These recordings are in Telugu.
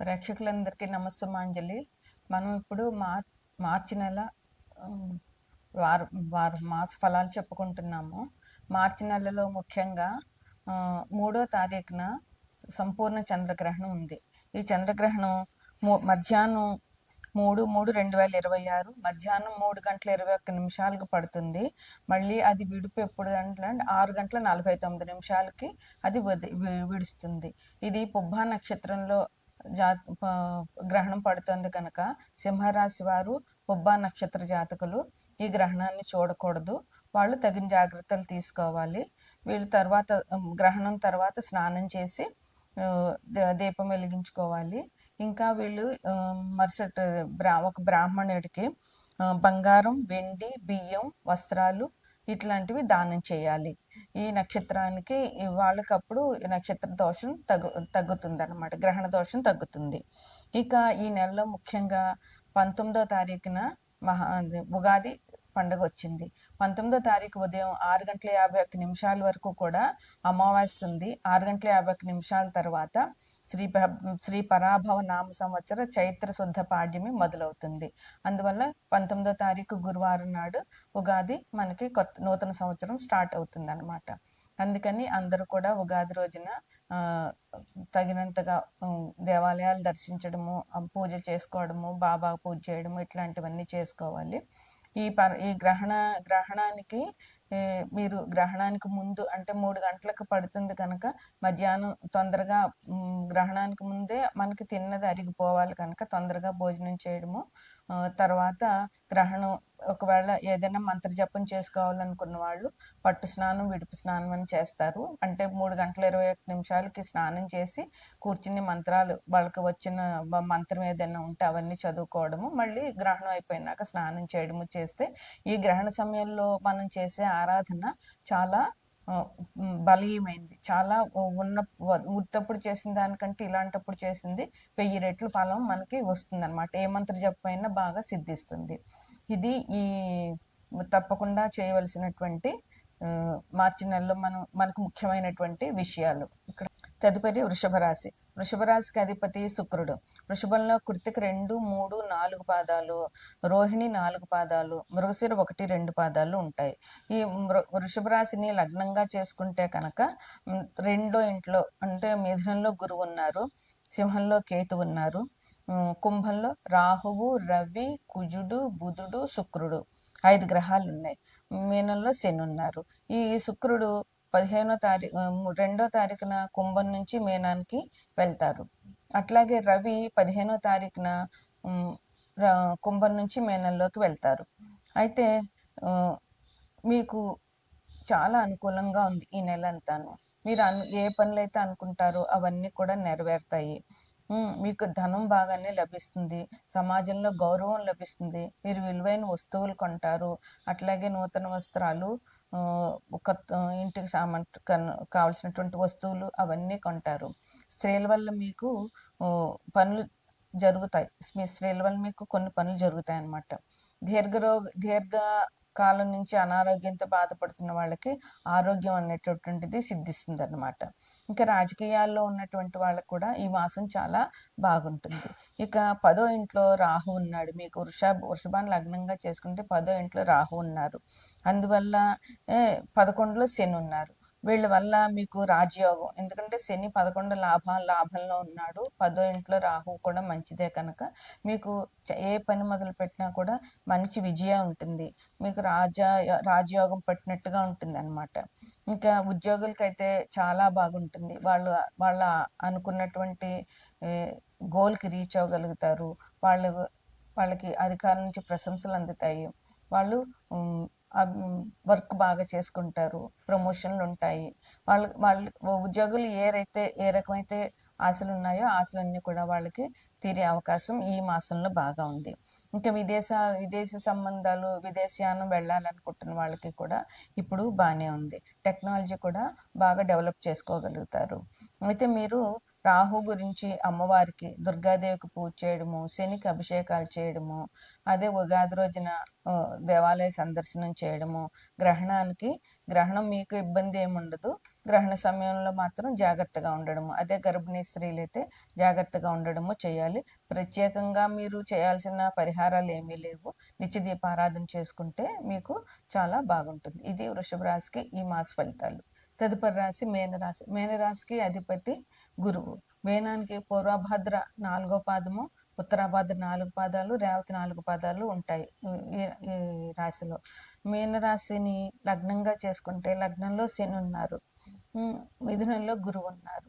ప్రేక్షకులందరికీ నమస్సుమాంజలి. మనం ఇప్పుడు మార్చి నెల ఆహ్, వారం వారం మాస ఫలాలు చెప్పుకుంటున్నాము. మార్చి నెలలో ముఖ్యంగా 3వ తారీఖున సంపూర్ణ చంద్రగ్రహణం ఉంది. ఈ చంద్రగ్రహణం మధ్యాహ్నం 3/3/2026 మధ్యాహ్నం 3:21 పడుతుంది. మళ్ళీ అది విడుపు ఎప్పుడు అంటే 6:49 అది విడుస్తుంది. ఇది పుబ్బా నక్షత్రంలో గ్రహణం పడుతుంది కనుక సింహరాశి వారు పుబ్బా నక్షత్ర జాతకులు ఈ గ్రహణాన్ని చూడకూడదు. వాళ్ళు తగిన జాగ్రత్తలు తీసుకోవాలి. వీళ్ళు గ్రహణం తర్వాత స్నానం చేసి దీపం వెలిగించుకోవాలి. ఇంకా వీళ్ళు ఒక బ్రాహ్మణుడికి బంగారం, వెండి, బియ్యం, వస్త్రాలు ఇట్లాంటివి దానం చేయాలి. ఈ నక్షత్రానికి వాళ్ళకప్పుడు నక్షత్ర దోషం తగ్గుతుంది అన్నమాట, గ్రహణ దోషం తగ్గుతుంది. ఇక ఈ నెలలో ముఖ్యంగా 19వ తారీఖున ఉగాది పండుగ వచ్చింది. 19వ తారీఖు ఉదయం 6:51 వరకు కూడా అమావాస్య ఉంది. 6:51 తర్వాత శ్రీ పరాభవ నామ సంవత్సర చైత్ర శుద్ధ పాడ్యమి మొదలవుతుంది. అందువల్ల 19వ తారీఖు గురువారం నాడు ఉగాది మనకి నూతన సంవత్సరం స్టార్ట్ అవుతుంది అనమాట. అందుకని అందరూ కూడా ఉగాది రోజున తగినంతగా దేవాలయాలు దర్శించడము, పూజ చేసుకోవడము, బాబా పూజ చేయడము ఇట్లాంటివన్నీ చేసుకోవాలి. ఈ గ్రహణానికి మీరు గ్రహణానికి ముందు అంటే 3 గంటలకు పడుతుంది కనుక మధ్యాహ్నం తొందరగా గ్రహణానికి ముందే మనకి తిన్నది అరిగిపోవాలి కనుక తొందరగా భోజనం చేయడము. తర్వాత గ్రహణం ఒకవేళ ఏదైనా మంత్ర జపం చేసుకోవాలనుకున్న వాళ్ళు పట్టు స్నానం, విడుపు స్నానం అని చేస్తారు. అంటే 3:21 స్నానం చేసి కూర్చుని మంత్రాలు వాళ్ళకి వచ్చిన మంత్రం ఏదైనా ఉంటే అవన్నీ చదువుకోవడము, మళ్ళీ గ్రహణం అయిపోయినాక స్నానం చేయడము చేస్తే ఈ గ్రహణ సమయంలో మనం చేసే ఆరాధన చాలా బలీయమైంది. చాలా ఉత్తప్పుడు చేసిన దానికంటే ఇలాంటప్పుడు చేసింది 1000 రెట్లు ఫలం మనకి వస్తుంది అనమాట. ఏ మంత్ర జపం అయినా బాగా సిద్ధిస్తుంది. ఇది తప్పకుండా చేయవలసినటువంటి మార్చి నెలలో మనకు ముఖ్యమైనటువంటి విషయాలు. ఇక్కడ తదుపరి వృషభ రాశి. వృషభ రాశికి అధిపతి శుక్రుడు. వృషభంలో కృత్తిక 2, 3, 4 పాదాలు, రోహిణి 4 పాదాలు, మృగశిర 1, 2 పాదాలు ఉంటాయి. ఈ వృషభ రాశిని లగ్నంగా చేసుకుంటే కనుక 2వ ఇంట్లో అంటే మిథునంలో గురువు ఉన్నారు, సింహంలో కేతు ఉన్నారు, కుంభంలో రాహువు, రవి, కుజుడు, బుధుడు, శుక్రుడు 5 గ్రహాలు ఉన్నాయి. మీనంలో శని ఉన్నారు. ఈ శుక్రుడు 2వ తారీఖున కుంభం నుంచి మీనానికి వెళ్తారు. అట్లాగే రవి 15వ తారీఖున కుంభం నుంచి మీనంలోకి వెళ్తారు. అయితే మీకు చాలా అనుకూలంగా ఉంది ఈ నెల అంతాను. మీరు ఏ పనులైతే అనుకుంటారో అవన్నీ కూడా నెరవేరుతాయి. మీకు ధనం బాగానే లభిస్తుంది, సమాజంలో గౌరవం లభిస్తుంది, మీరు విలువైన వస్తువులు కొంటారు. అట్లాగే నూతన వస్త్రాలు, ఇంటికి కావాల్సినటువంటి వస్తువులు అవన్నీ కొంటారు. స్త్రీల వల్ల మీకు పనులు జరుగుతాయి. మీ స్త్రీల వల్ల మీకు కొన్ని పనులు జరుగుతాయి అన్నమాట. దీర్ఘ కాలం నుంచి అనారోగ్యంతో బాధపడుతున్న వాళ్ళకి ఆరోగ్యం అనేటటువంటిది సిద్ధిస్తుంది అన్నమాట. ఇంకా రాజకీయాల్లో ఉన్నటువంటి వాళ్ళకు కూడా ఈ మాసం చాలా బాగుంటుంది. ఇక 10వ ఇంట్లో రాహు ఉన్నాడు. మీకు వృషభాన్ని లగ్నంగా చేసుకుంటే 10వ ఇంట్లో రాహు ఉన్నారు. అందువల్ల 11లో శని ఉన్నారు. వీళ్ళ వల్ల మీకు రాజయోగం, ఎందుకంటే శని 11 లాభంలో ఉన్నాడు, 10వ ఇంట్లో రాహు కూడా మంచిదే కనుక మీకు ఏ పని మొదలు పెట్టినా కూడా మంచి విజయం ఉంటుంది. మీకు రాజయోగం పట్టినట్టుగా ఉంటుంది అన్నమాట. ఇంకా ఉద్యోగులకైతే చాలా బాగుంటుంది. వాళ్ళ అనుకున్నటువంటి గోల్కి రీచ్ అవ్వగలుగుతారు. వాళ్ళకి అధికారం నుంచి ప్రశంసలు అందుతాయి. వాళ్ళు వర్క్ బాగా చేసుకుంటారు, ప్రమోషన్లు ఉంటాయి. వాళ్ళ ఉద్యోగులు ఏ రకమైతే ఆశలు ఉన్నాయో ఆశలన్నీ కూడా వాళ్ళకి తీరే అవకాశం ఈ మాసంలో బాగా ఉంది. ఇంకా విదేశీ సంబంధాలు, విదేశీయానం వెళ్ళాలనుకుంటున్న వాళ్ళకి కూడా ఇప్పుడు బాగానే ఉంది. టెక్నాలజీ కూడా బాగా డెవలప్ చేసుకోగలుగుతారు. అయితే మీరు రాహు గురించి అమ్మవారికి, దుర్గాదేవికి పూజ చేయడము, శనికి అభిషేకాలు చేయడము, అదే ఉగాది రోజున దేవాలయ సందర్శనం చేయడము, గ్రహణం మీకు ఇబ్బంది ఏముండదు. గ్రహణ సమయంలో మాత్రం జాగ్రత్తగా ఉండడము, అదే గర్భిణీ స్త్రీలైతే జాగ్రత్తగా ఉండడము చేయాలి. ప్రత్యేకంగా మీరు చేయాల్సిన పరిహారాలు ఏమీ లేవు. నిత్య దీపారాధన చేసుకుంటే మీకు చాలా బాగుంటుంది. ఇది వృషభ రాశికి ఈ మాస ఫలితాలు. తదుపరి రాశి మేనరాశి. మేనరాశికి అధిపతి గురువు. మేనానికి పూర్వభద్ర 4వ పాదము, ఉత్తరాభద్ర 4 పాదాలు, రేవతి 4 పాదాలు ఉంటాయి ఈ ఈ రాశిలో. మీనరాశిని లగ్నంగా చేసుకుంటే లగ్నంలో శని ఉన్నారు, మిథునంలో గురువు ఉన్నారు,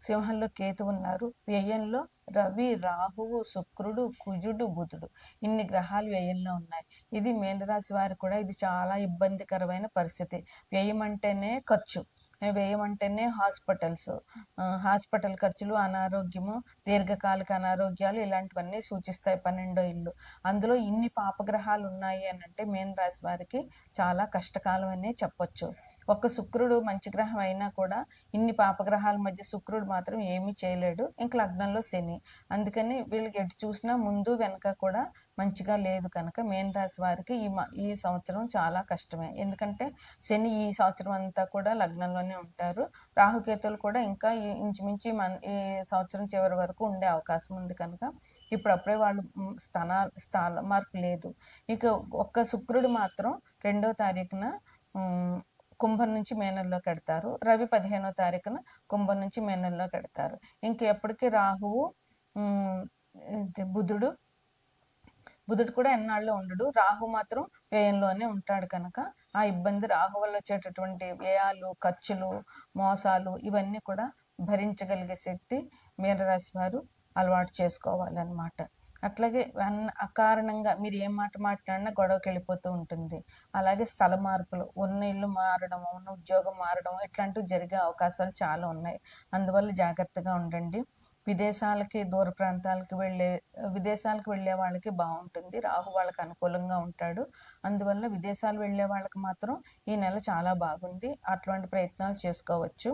సింహంలో కేతు ఉన్నారు, వ్యయంలో రవి, రాహువు, శుక్రుడు, కుజుడు, బుధుడు, ఇన్ని గ్రహాలు వ్యయంలో ఉన్నాయి. ఇది మీనరాశి వారికి కూడా ఇది చాలా ఇబ్బందికరమైన పరిస్థితి. వ్యయం అంటేనే ఖర్చు, వ్యయం అంటేనే హాస్పిటల్ ఖర్చులు, అనారోగ్యము, దీర్ఘకాలిక అనారోగ్యాలు ఇలాంటివన్నీ సూచిస్తాయి 12వ ఇల్లు. అందులో ఇన్ని పాపగ్రహాలు ఉన్నాయి అని అంటే మీన రాశి వారికి చాలా కష్టకాలం అనే చెప్పొచ్చు. ఒక్క శుక్రుడు మంచి గ్రహం అయినా కూడా ఇన్ని పాపగ్రహాల మధ్య శుక్రుడు మాత్రం ఏమీ చేయలేడు. ఇంక లగ్నంలో శని, అందుకని వీళ్ళకి ఎటు చూసినా ముందు వెనక కూడా మంచిగా లేదు కనుక మీన రాశి వారికి ఈ సంవత్సరం చాలా కష్టమే. ఎందుకంటే శని ఈ సంవత్సరం అంతా కూడా లగ్నంలోనే ఉంటారు. రాహుకేతులు కూడా ఇంకా ఇంచుమించు ఈ సంవత్సరం చివరి వరకు ఉండే అవకాశం ఉంది కనుక ఇప్పుడప్పుడే వాళ్ళు స్థాన మార్పు లేదు. ఇక ఒక్క శుక్రుడు మాత్రం 2వ తారీఖున కుంభం నుంచి మేనంలోకి ఎడతారు. రవి 15వ తారీఖున కుంభం నుంచి మేనంలోకి ఎడతారు. ఇంక ఎప్పటికీ రాహువు, బుధుడు కూడా ఎన్నాళ్ళు ఉండడు. రాహు మాత్రం వ్యయంలోనే ఉంటాడు కనుక ఆ ఇబ్బంది, రాహు వల్ల వచ్చేటటువంటి వ్యయాలు, ఖర్చులు, మోసాలు ఇవన్నీ కూడా భరించగలిగే శక్తి మీనరాశి వారు అలవాటు చేసుకోవాలన్నమాట. అట్లాగే అకారణంగా మీరు ఏం మాట మాట్లాడినా గొడవకి వెళ్ళిపోతూ ఉంటుంది. అలాగే స్థల మార్పులు, ఉన్న ఇల్లు మారడము, ఉన్న ఉద్యోగం మారడం ఇట్లాంటివి జరిగే అవకాశాలు చాలా ఉన్నాయి. అందువల్ల జాగ్రత్తగా ఉండండి. విదేశాలకి, దూర ప్రాంతాలకి విదేశాలకు వెళ్ళే వాళ్ళకి బాగుంటుంది. రాహు వాళ్ళకి అనుకూలంగా ఉంటాడు. అందువల్ల విదేశాలు వెళ్ళే వాళ్ళకి మాత్రం ఈ నెల చాలా బాగుంది. అటువంటి ప్రయత్నాలు చేసుకోవచ్చు.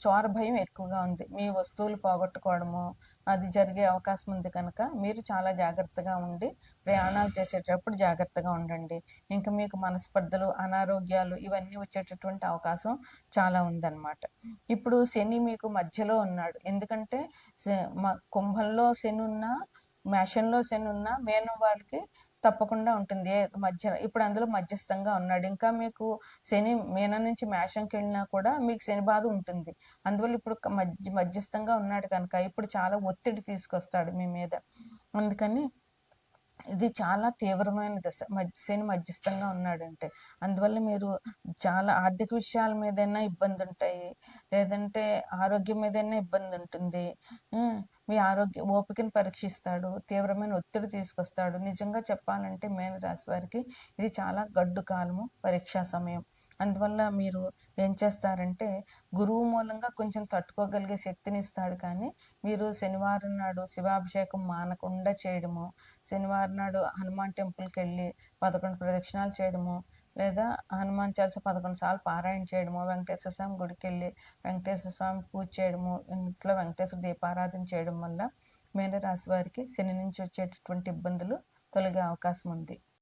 చోర భయం ఎక్కువగా ఉంది. మీ వస్తువులు పోగొట్టుకోవడము అది జరిగే అవకాశం ఉంది కనుక మీరు చాలా జాగ్రత్తగా ఉండి ప్రయాణాలు చేసేటప్పుడు జాగ్రత్తగా ఉండండి. ఇంకా మీకు మనస్పర్ధలు, అనారోగ్యాలు ఇవన్నీ వచ్చేటటువంటి అవకాశం చాలా ఉందన్నమాట. ఇప్పుడు శని మీకు మధ్యలో ఉన్నాడు. ఎందుకంటే కుంభంలో శని ఉన్నా, మేషంలో శని ఉన్నా మేనం వాళ్ళకి తప్పకుండా ఉంటుంది ఇప్పుడు అందులో మధ్యస్థంగా ఉన్నాడు. ఇంకా మీకు శని మీనం నుంచి మేషంకి వెళ్ళినా కూడా మీకు శని బాధ ఉంటుంది. అందువల్ల ఇప్పుడు మధ్యస్థంగా ఉన్నాడు కనుక ఇప్పుడు చాలా ఒత్తిడి తీసుకొస్తాడు మీ మీద. అందుకని ఇది చాలా తీవ్రమైన దశ. శని మధ్యస్థంగా ఉన్నాడంటే అందువల్ల మీరు చాలా ఆర్థిక విషయాల మీదైనా ఇబ్బంది ఉంటాయి, లేదంటే ఆరోగ్యం మీదైనా ఇబ్బంది ఉంటుంది. మీ ఓపికను పరీక్షిస్తాడు, తీవ్రమైన ఒత్తిడి తీసుకొస్తాడు. నిజంగా చెప్పాలంటే మీన రాశి వారికి ఇది చాలా గడ్డు కాలము, పరీక్షా సమయం. అందువల్ల మీరు ఏం చేస్తారంటే గురువు మూలంగా కొంచెం తట్టుకోగలిగే శక్తిని ఇస్తాడు. కానీ మీరు శనివారం నాడు శివాభిషేకం మానకుండా చేయడము, శనివారం నాడు హనుమాన్ టెంపుల్కి వెళ్ళి 11 ప్రదక్షిణాలు చేయడము, లేదా హనుమాన్ చాలీస 11 సార్లు పారాయణ చేయడము, వెంకటేశ్వర స్వామి గుడికి వెళ్ళి వెంకటేశ్వర స్వామి పూజ చేయడము, ఇంట్లో వెంకటేశ్వర దీపారాధన చేయడం వల్ల మీన రాశి వారికి శని నుంచి వచ్చేటటువంటి ఇబ్బందులు తొలగే అవకాశం ఉంది.